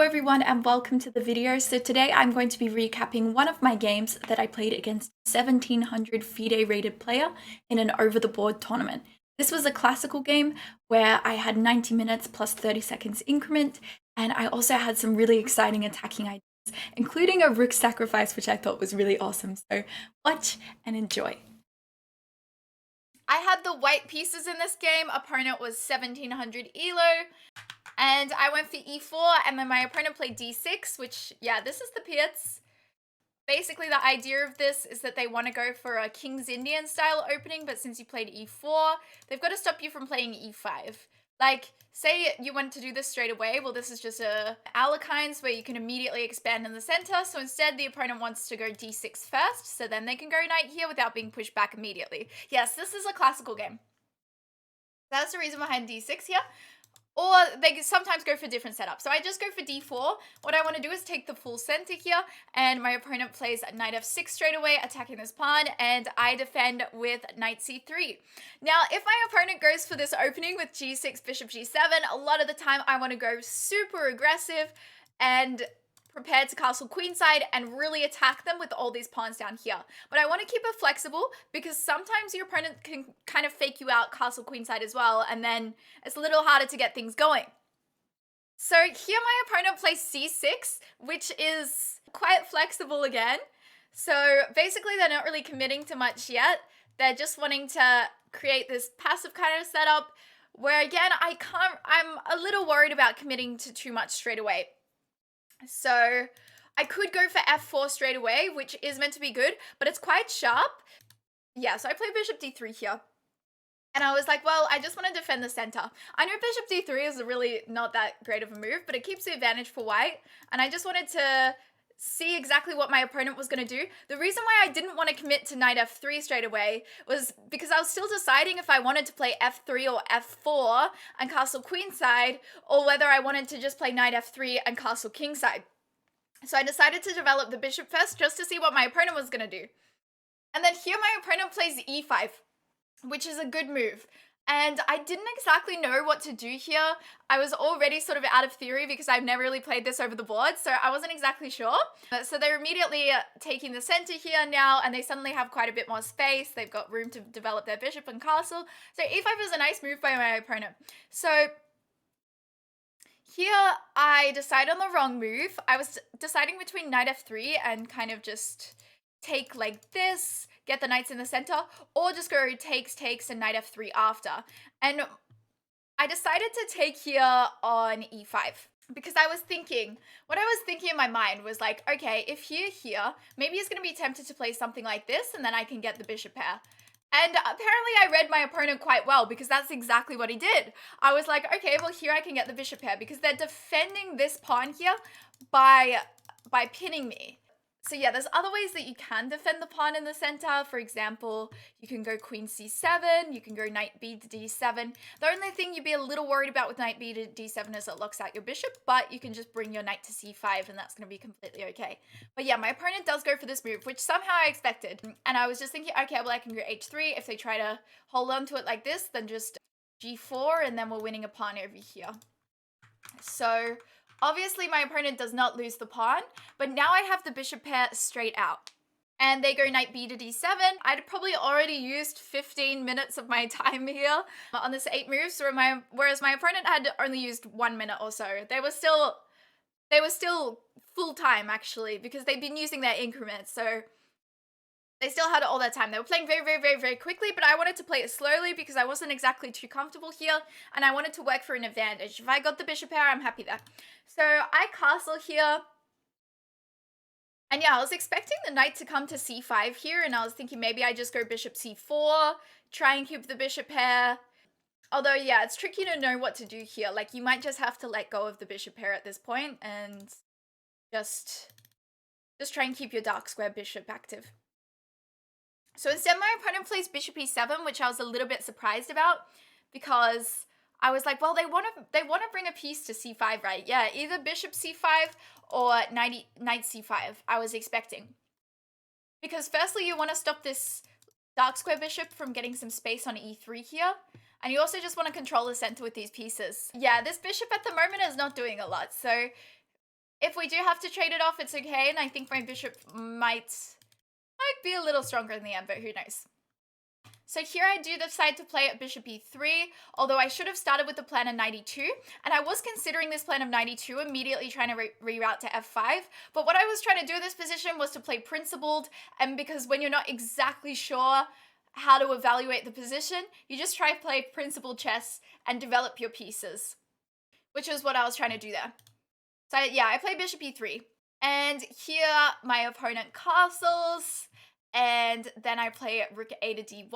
everyone and welcome to the video. So today I'm going to be recapping one of my games that I played against a 1700 FIDE rated player in an over-the-board tournament. This was a classical game where I had 90 minutes plus 30 seconds increment, and I also had some really exciting attacking ideas, including a rook sacrifice, which I thought was really awesome. So watch and enjoy. I had the white pieces in this game. Opponent was 1700 ELO. And I went for e4, and then my opponent played d6, which, yeah, this is the Pirc. Basically, the idea of this is that they want to go for a King's Indian style opening, but since you played e4, they've got to stop you from playing e5. Like, say you wanted to do this straight away, well, this is just a Alekhine's where you can immediately expand in the center, so instead the opponent wants to go d6 first, so then they can go knight here without being pushed back immediately. Yes, this is a classical game. That's the reason behind d6 here. Or they sometimes go for different setups. So I just go for d4. What I want to do is take the full center here, and my opponent plays knight f6 straight away, attacking this pawn, and I defend with knight c3. Now, if my opponent goes for this opening with g6, bishop g7, a lot of the time I want to go super aggressive and prepared to castle queenside and really attack them with all these pawns down here. But I want to keep it flexible because sometimes your opponent can kind of fake you out castle queenside as well, and then it's a little harder to get things going. So here my opponent plays c6, which is quite flexible again. So basically they're not really committing to much yet. They're just wanting to create this passive kind of setup where, again, I'm a little worried about committing to too much straight away. So I could go for f4 straight away, which is meant to be good, but it's quite sharp. Yeah, so I play bishop d3 here. And I was like, well, I just want to defend the center. I know bishop d3 is really not that great of a move, but it keeps the advantage for white. And I just wanted to see exactly what my opponent was going to do. The reason why I didn't want to commit to knight f3 straight away was because I was still deciding if I wanted to play f3 or f4 and castle queenside, or whether I wanted to just play knight f3 and castle kingside. So I decided to develop the bishop first just to see what my opponent was going to do. And then here my opponent plays e5, which is a good move. And I didn't exactly know what to do here. I was already sort of out of theory because I've never really played this over the board, so I wasn't exactly sure. So they're immediately taking the center here now, and they suddenly have quite a bit more space. They've got room to develop their bishop and castle. So e5 is a nice move by my opponent. So here I decided on the wrong move. I was deciding between knight f3 and kind of just take like this, get the knights in the center, or just go takes, and knight f3 after. And I decided to take here on e5 because what I was thinking in my mind was like, okay, if here, maybe he's going to be tempted to play something like this, and then I can get the bishop pair. And apparently I read my opponent quite well because that's exactly what he did. I was like, okay, well here I can get the bishop pair because they're defending this pawn here by pinning me. So yeah, there's other ways that you can defend the pawn in the center. For example, you can go queen c7, you can go knight b to d7. The only thing you'd be a little worried about with knight b to d7 is it locks out your bishop, but you can just bring your knight to c5 and that's going to be completely okay. But yeah, my opponent does go for this move, which somehow I expected. And I was just thinking, okay, well I can go h3. If they try to hold on to it like this, then just g4, and then we're winning a pawn over here. So obviously my opponent does not lose the pawn, but now I have the bishop pair straight out. And they go knight b to d7. I'd probably already used 15 minutes of my time here on this 8 moves, whereas my opponent had only used 1 minute or so. They were still full time actually, because they'd been using their increments, so they still had all that time. They were playing very, very, very, very quickly, but I wanted to play it slowly because I wasn't exactly too comfortable here, and I wanted to work for an advantage. If I got the bishop pair, I'm happy there. So I castle here. And yeah, I was expecting the knight to come to c5 here, and I was thinking maybe I just go bishop c4, try and keep the bishop pair. Although, yeah, it's tricky to know what to do here. Like, you might just have to let go of the bishop pair at this point and just try and keep your dark square bishop active. So instead, my opponent plays bishop e7, which I was a little bit surprised about because I was like, well, they want to bring a piece to c5, right? Yeah, either bishop c5 or knight c5, I was expecting. Because firstly, you want to stop this dark square bishop from getting some space on e3 here. And you also just want to control the center with these pieces. Yeah, this bishop at the moment is not doing a lot. So If we do have to trade it off, it's okay, and I think my bishop might be a little stronger in the end, but who knows. So here I do decide to play at bishop e3, although I should have started with the plan of knight e2, and I was considering this plan of knight e2, immediately trying to reroute to f5, but what I was trying to do in this position was to play principled, and because when you're not exactly sure how to evaluate the position, you just try to play principled chess and develop your pieces, which is what I was trying to do there. So yeah, I play bishop e3, and here my opponent castles, and then I play rook a to d1.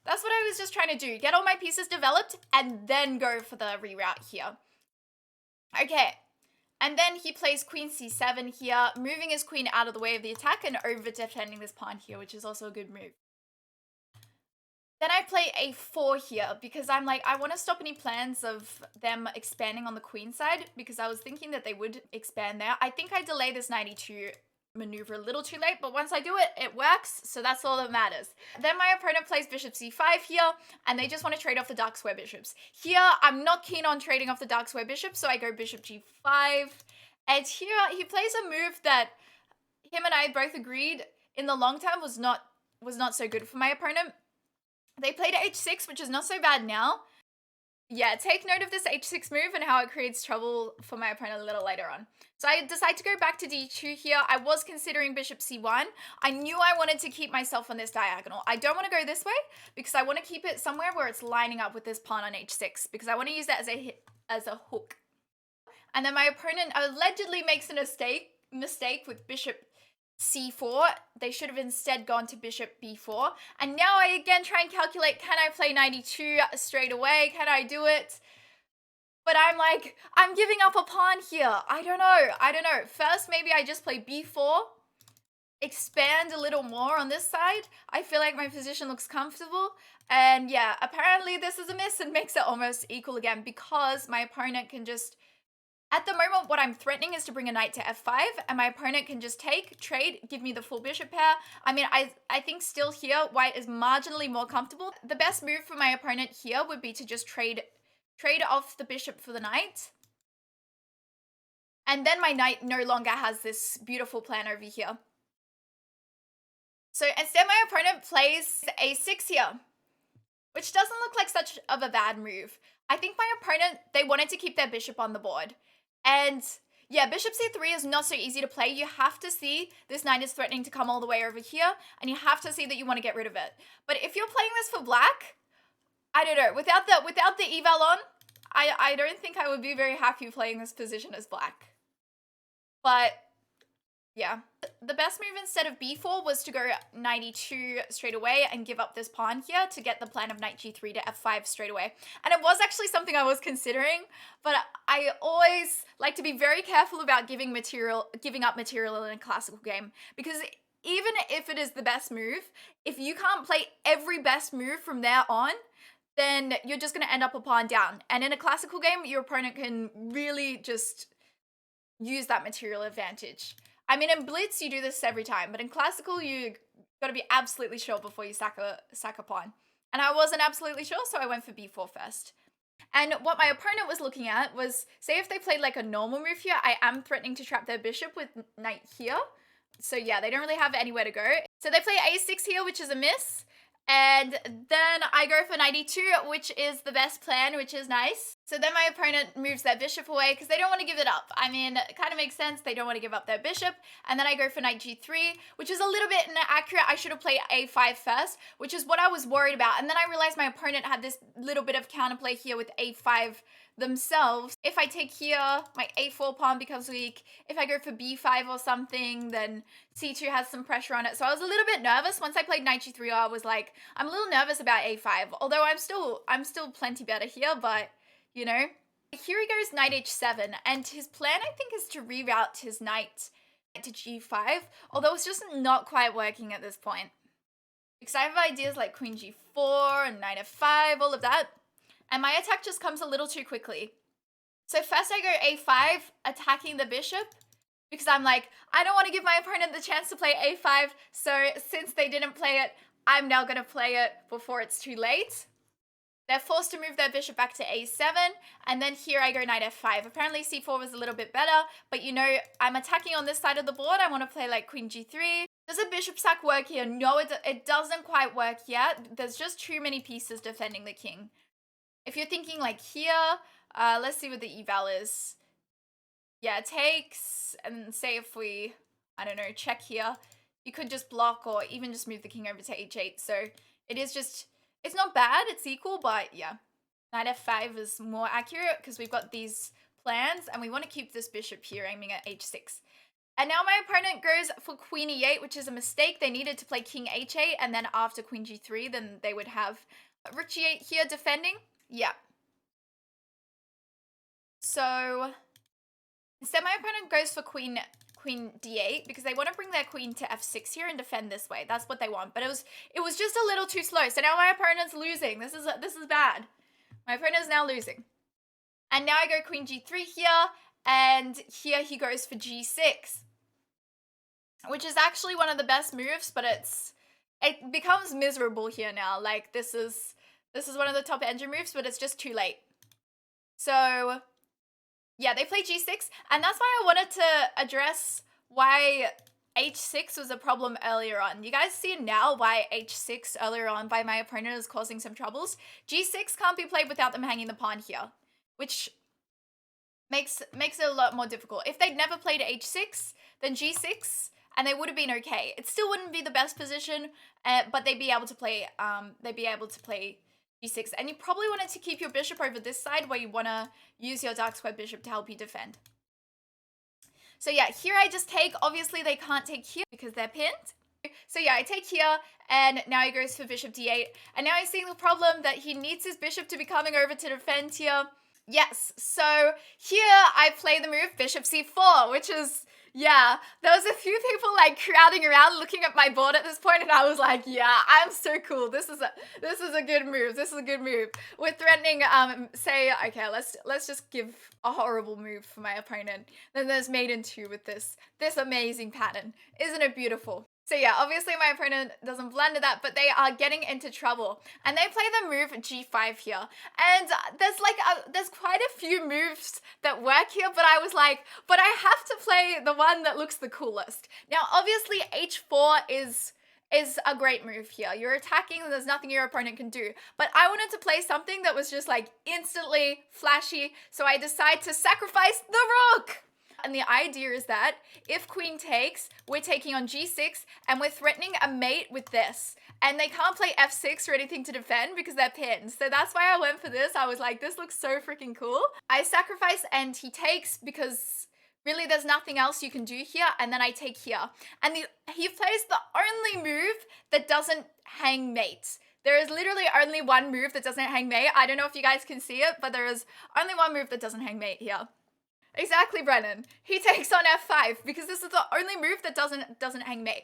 That's what I was just trying to do. Get all my pieces developed and then go for the reroute here. Okay. And then he plays queen c7 here, moving his queen out of the way of the attack and over defending this pawn here, which is also a good move. Then I play a4 here because I'm like, I want to stop any plans of them expanding on the queen side because I was thinking that they would expand there. I think I delay this knight e2 maneuver a little too late, but once I do it, it works, so that's all that matters. Then my opponent plays bishop c5 here, and they just want to trade off the dark square bishops. Here, I'm not keen on trading off the dark square bishops, so I go bishop g5, and here he plays a move that him and I both agreed in the long term was not so good for my opponent. They played h6, which is not so bad now. Yeah, take note of this h6 move and how it creates trouble for my opponent a little later on. So I decide to go back to d2 here. I was considering bishop c1. I knew I wanted to keep myself on this diagonal. I don't want to go this way because I want to keep it somewhere where it's lining up with this pawn on h6 because I want to use that as a hook. And then my opponent allegedly makes a mistake with bishop c4. They should have instead gone to bishop b4. And now I again try and calculate, can I play knight e2 straight away? Can I do it? But I'm like, I'm giving up a pawn here. I don't know. First, maybe I just play b4, expand a little more on this side. I feel like my position looks comfortable. And yeah, apparently this is a miss and makes it almost equal again because my opponent can just... At the moment, what I'm threatening is to bring a knight to f5, and my opponent can just take, trade, give me the full bishop pair. I mean, I think still here, white is marginally more comfortable. The best move for my opponent here would be to just trade off the bishop for the knight. And then my knight no longer has this beautiful plan over here. So instead, my opponent plays a6 here, which doesn't look like such of a bad move. I think my opponent, they wanted to keep their bishop on the board. And yeah, bishop c3 is not so easy to play. You have to see this knight is threatening to come all the way over here, and you have to see that you want to get rid of it. But if you're playing this for black, I don't know, without the eval on, I don't think I would be very happy playing this position as black. But yeah, the best move instead of b4 was to go knight e2 straight away and give up this pawn here to get the plan of knight g3 to f5 straight away. And it was actually something I was considering, but I always like to be very careful about giving up material in a classical game, because even if it is the best move, if you can't play every best move from there on, then you're just going to end up a pawn down. And in a classical game, your opponent can really just use that material advantage. I mean, in Blitz, you do this every time, but in Classical, you gotta be absolutely sure before you sack a pawn. And I wasn't absolutely sure, so I went for b4 first. And what my opponent was looking at was, say if they played like a normal move here, I am threatening to trap their bishop with knight here. So yeah, they don't really have anywhere to go. So they play a6 here, which is a miss. And then I go for knight e2, which is the best plan, which is nice. So then my opponent moves their bishop away because they don't want to give it up. I mean, it kind of makes sense. They don't want to give up their bishop. And then I go for knight g3, which is a little bit inaccurate. I should have played a5 first, which is what I was worried about. And then I realized my opponent had this little bit of counterplay here with a5 themselves. If I take here, my a4 pawn becomes weak. If I go for b5 or something, then c2 has some pressure on it. So I was a little bit nervous. Once I played knight g3, I was like, I'm a little nervous about a5. Although I'm still plenty better here, but you know. Here he goes knight h7, and his plan, I think, is to reroute his knight to g5, although it's just not quite working at this point. Because I have ideas like queen g4 and knight f5, all of that. And my attack just comes a little too quickly. So first I go a5, attacking the bishop, because I'm like, I don't want to give my opponent the chance to play a5, so since they didn't play it, I'm now going to play it before it's too late. they're forced to move their bishop back to a7, and then here I go knight f5. Apparently c4 was a little bit better, but you know, I'm attacking on this side of the board. I want to play like queen g3. Does a bishop sack work here? No, it doesn't quite work yet. There's just too many pieces defending the king. If you're thinking like here, let's see what the eval is. Yeah, it takes, and say if we, I don't know, check here, you could just block or even just move the king over to h8. So it is just, it's not bad, it's equal, but yeah. Knight f5 is more accurate because we've got these plans and we want to keep this bishop here aiming at h6. And now my opponent goes for queen e8, which is a mistake. They needed to play king h8, and then after queen g3, then they would have rook g8 here defending. Yeah. So instead my opponent goes for queen d8 because they want to bring their queen to f6 here and defend this way. That's what they want. But it was just a little too slow. So now my opponent's losing. This is bad. My opponent is now losing. And now I go queen g3 here, and here he goes for g6, which is actually one of the best moves, but it becomes miserable here now. Like this is one of the top engine moves, but it's just too late. So yeah, they play g6, and that's why I wanted to address why h6 was a problem earlier on. You guys see now why h6 earlier on by my opponent is causing some troubles. g6 can't be played without them hanging the pawn here, which makes it a lot more difficult. If they'd never played h6, then g6, and they would have been okay. It still wouldn't be the best position, but they'd be able to play g6, and you probably wanted to keep your bishop over this side where you want to use your dark square bishop to help you defend. So yeah, here I just take. Obviously they can't take here because they're pinned. So yeah, I take here, and now he goes for bishop d8, and now he's seeing the problem that he needs his bishop to be coming over to defend here. Yes, so here I play the move bishop c4, which is, yeah, there was a few people like crowding around looking at my board at this point, and I was like, yeah, I'm so cool. This is a good move. This is a good move. We're threatening, say, okay, let's just give a horrible move for my opponent. Then there's mate in 2 with this amazing pattern. Isn't it beautiful? So yeah, obviously my opponent doesn't blunder that, but they are getting into trouble. And they play the move g5 here. And there's quite a few moves that work here, but I was like, but I have to play the one that looks the coolest. Now, obviously h4 is a great move here. You're attacking and there's nothing your opponent can do. But I wanted to play something that was just like instantly flashy, so I decide to sacrifice the rook. And the idea is that if queen takes, we're taking on g6, and we're threatening a mate with this. And they can't play f6 or anything to defend because they're pinned. So that's why I went for this. I was like, this looks so freaking cool. I sacrifice and he takes because really there's nothing else you can do here. And then I take here. And he plays the only move that doesn't hang mate. There is literally only one move that doesn't hang mate. I don't know if you guys can see it, but there is only one move that doesn't hang mate here. Exactly, Brennan. He takes on f5 because this is the only move that doesn't hang mate.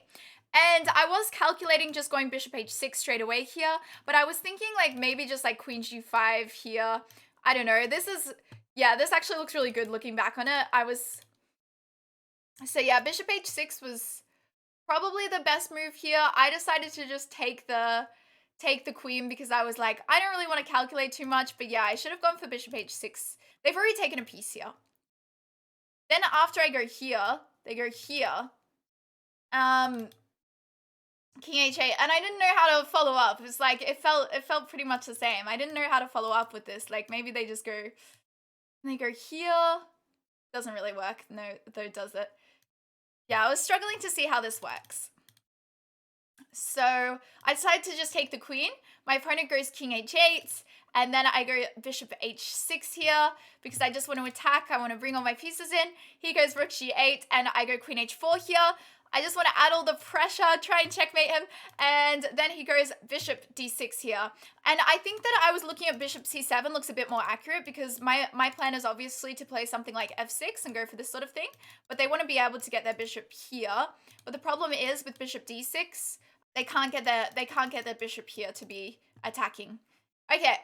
And I was calculating just going bishop h6 straight away here, but I was thinking like maybe just like queen g5 here. I don't know. This actually looks really good looking back on it. So yeah, bishop h6 was probably the best move here. I decided to just take the queen because I was like, I don't really want to calculate too much, but yeah, I should have gone for bishop h6. They've already taken a piece here. Then after I go here, they go here. King h8, and I didn't know how to follow up. It's like it felt pretty much the same. I didn't know how to follow up with this. Like maybe they just go, they go here. Doesn't really work. No, though does it? Yeah, I was struggling to see how this works. So I decided to just take the queen. My opponent goes king h8, and then I go bishop h6 here because I just want to attack. I want to bring all my pieces in. He goes rook g8, and I go queen h4 here. I just want to add all the pressure, try and checkmate him, and then he goes bishop d6 here. And I think that I was looking at bishop c7 looks a bit more accurate because my plan is obviously to play something like f6 and go for this sort of thing, but they want to be able to get their bishop here. But the problem is with bishop d6, they can't get their bishop here to be attacking. Okay.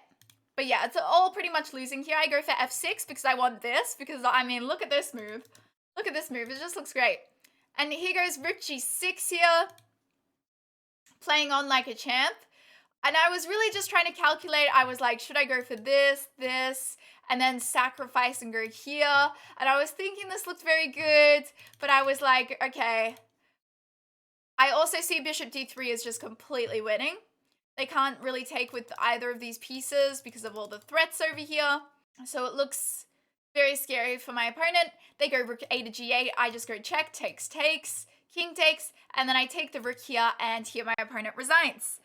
But yeah, it's all pretty much losing here. I go for f6 because I want this, because I mean, look at this move. Look at this move. It just looks great. And here goes rook g6 here, playing on like a champ. And I was really just trying to calculate. I was like, should I go for this, and then sacrifice and go here? And I was thinking this looked very good, but I was like, okay. I also see bishop d3 as just completely winning. They can't really take with either of these pieces because of all the threats over here. So it looks very scary for my opponent. They go rook a to g8. I just go check, takes, king takes, and then I take the rook here, and here my opponent resigns.